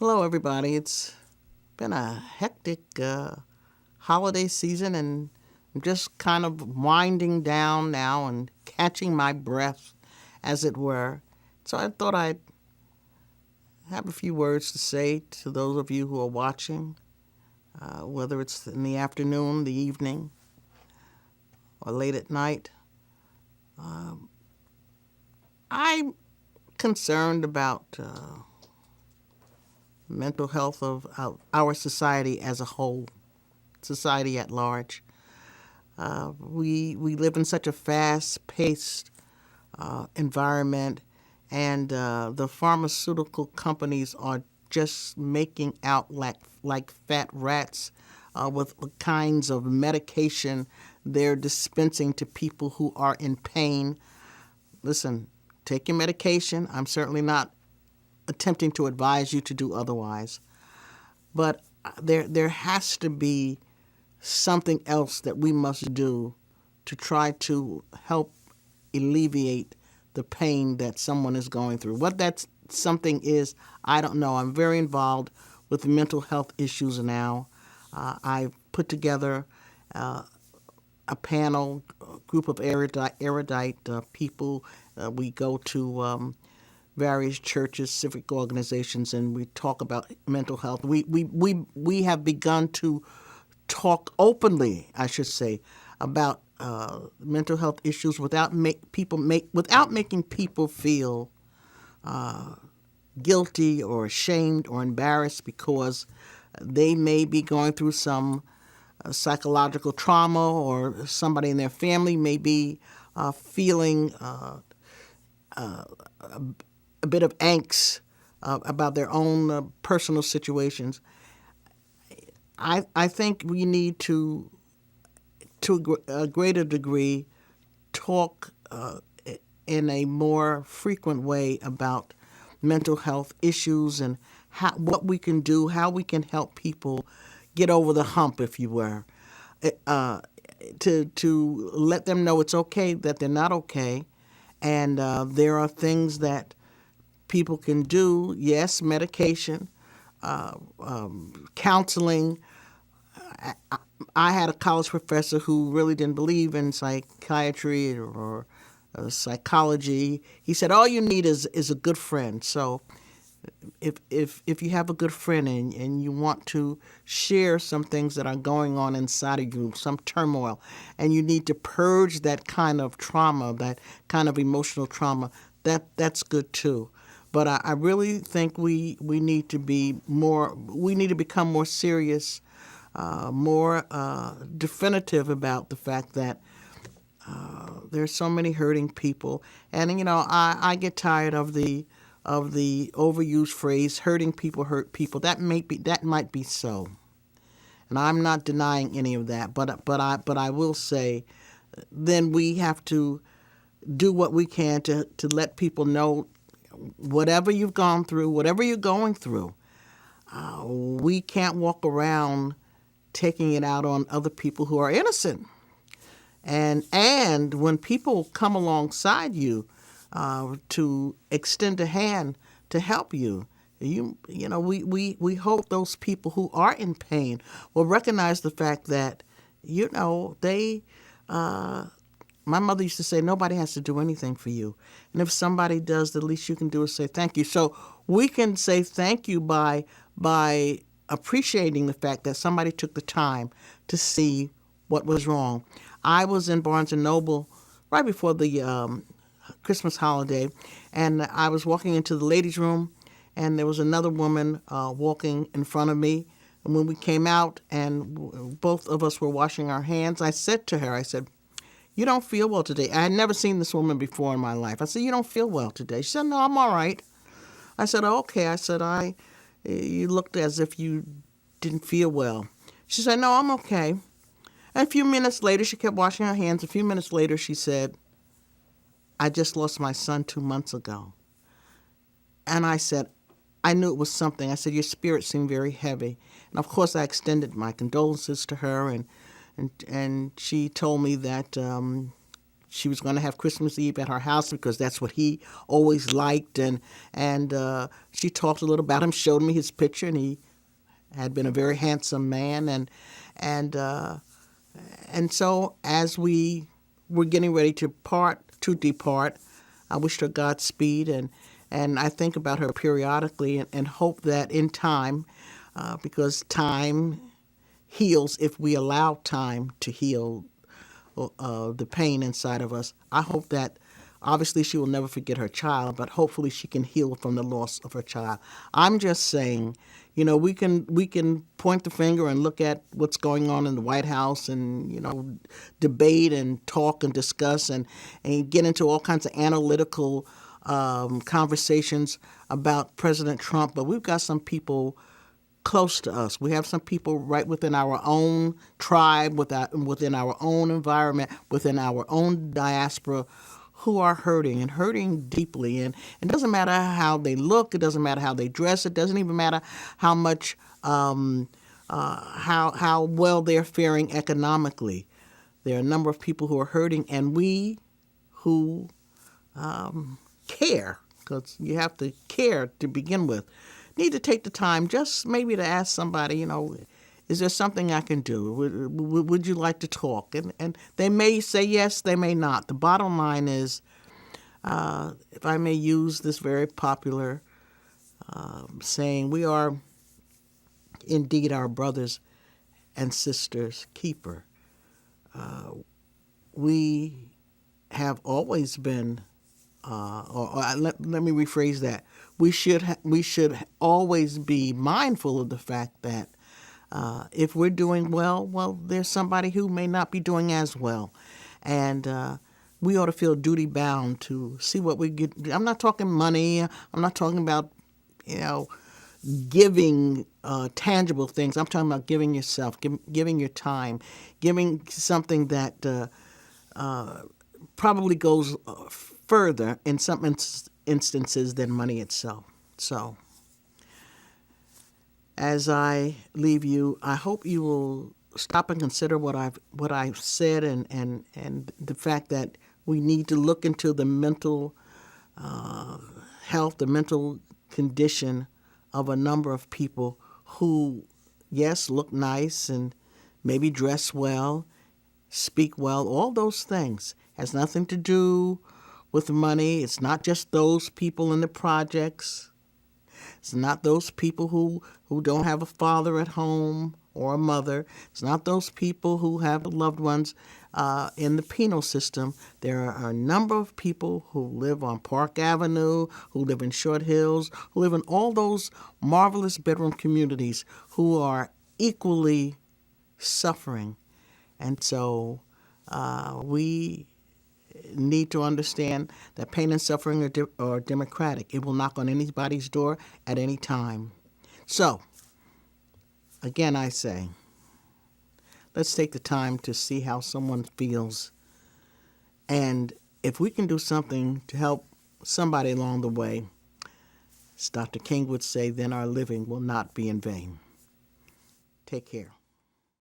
Hello, everybody. It's been a hectic holiday season, and I'm just kind of winding down now and catching my breath, as it were. So I thought I'd have a few words to say to those of you who are watching, whether it's in the afternoon, the evening, or late at night. I'm concerned about mental health of our society as a whole, society at large. We live in such a fast-paced environment, and the pharmaceutical companies are just making out like fat rats with the kinds of medication they're dispensing to people who are in pain. Listen, take your medication. I'm certainly not attempting to advise you to do otherwise, but there has to be something else that we must do to try to help alleviate the pain that someone is going through. What that something is, I don't know. I'm very involved with mental health issues now. I've put together a panel, a group of erudite people. We go to various churches, civic organizations, and we talk about mental health. We have begun to talk openly, I should say, about mental health issues without making people feel guilty or ashamed or embarrassed because they may be going through some psychological trauma, or somebody in their family may be feeling a bit of angst about their own personal situations. I think we need to a greater degree, talk in a more frequent way about mental health issues and what we can do, how we can help people get over the hump, if you were, to let them know it's okay that they're not okay, and there are things that people can do. Yes, medication, counseling. I had a college professor who really didn't believe in psychiatry or psychology. He said all you need is a good friend. So if you have a good friend and you want to share some things that are going on inside of you, some turmoil, and you need to purge that kind of trauma, that kind of emotional trauma, that's good too. But I really think we need to we need to become more serious, more definitive about the fact that there's so many hurting people, and I get tired of the overused phrase "hurting people hurt people." That might be so, and I'm not denying any of that. But I will say, then we have to do what we can to let people know whatever you've gone through, whatever you're going through. We can't walk around taking it out on other people who are innocent. And when people come alongside you to extend a hand to help you, we hope those people who are in pain will recognize the fact that they. My mother used to say, nobody has to do anything for you. And if somebody does, the least you can do is say thank you. So we can say thank you by appreciating the fact that somebody took the time to see what was wrong. I was in Barnes & Noble right before the Christmas holiday, and I was walking into the ladies' room, and there was another woman walking in front of me. And when we came out and both of us were washing our hands, I said to her, I said, "You don't feel well today." I had never seen this woman before in my life. I said, "You don't feel well today." She said, "No, I'm all right." I said, "Oh, okay." I said, you looked as if you didn't feel well." She said, "No, I'm okay." And a few minutes later, she kept washing her hands. A few minutes later, she said, "I just lost my son 2 months ago." And I said, I knew it was something. I said, "Your spirit seemed very heavy." And of course, I extended my condolences to her, and she told me that she was going to have Christmas Eve at her house because that's what he always liked. And she talked a little about him, showed me his picture, and he had been a very handsome man. And so as we were getting ready to depart, I wished her Godspeed, and I think about her periodically and hope that in time, because time heals if we allow time to heal the pain inside of us. I hope that obviously she will never forget her child, but hopefully she can heal from the loss of her child. I'm just saying, we can point the finger and look at what's going on in the White House and, debate and talk and discuss and get into all kinds of analytical conversations about President Trump. But we've got some people close to us. We have some people right within our own tribe, within our own environment, within our own diaspora, who are hurting and hurting deeply. And it doesn't matter how they look. It doesn't matter how they dress. It doesn't even matter how much, how well they're faring economically. There are a number of people who are hurting, and we who care, because you have to care to begin with, need to take the time just maybe to ask somebody, is there something I can do? Would you like to talk? And they may say yes, they may not. The bottom line is, if I may use this very popular saying, we are indeed our brothers and sisters' keeper. We have always been, let me rephrase that. We should always be mindful of the fact that if we're doing well, there's somebody who may not be doing as well, and we ought to feel duty bound to see what we get. I'm not talking money. I'm not talking about giving tangible things. I'm talking about giving yourself, giving your time, giving something that probably goes further in some instances than money itself. So, as I leave you, I hope you will stop and consider what I've said and the fact that we need to look into the mental health, the mental condition of a number of people who, yes, look nice and maybe dress well, speak well, all those things. Has nothing to do with money. It's not just those people in the projects. It's not those people who don't have a father at home or a mother. It's not those people who have loved ones in the penal system. There are a number of people who live on Park Avenue, who live in Short Hills, who live in all those marvelous bedroom communities who are equally suffering. And so we need to understand that pain and suffering are democratic. It will knock on anybody's door at any time. So, again, I say, let's take the time to see how someone feels. And if we can do something to help somebody along the way, as Dr. King would say, then our living will not be in vain. Take care.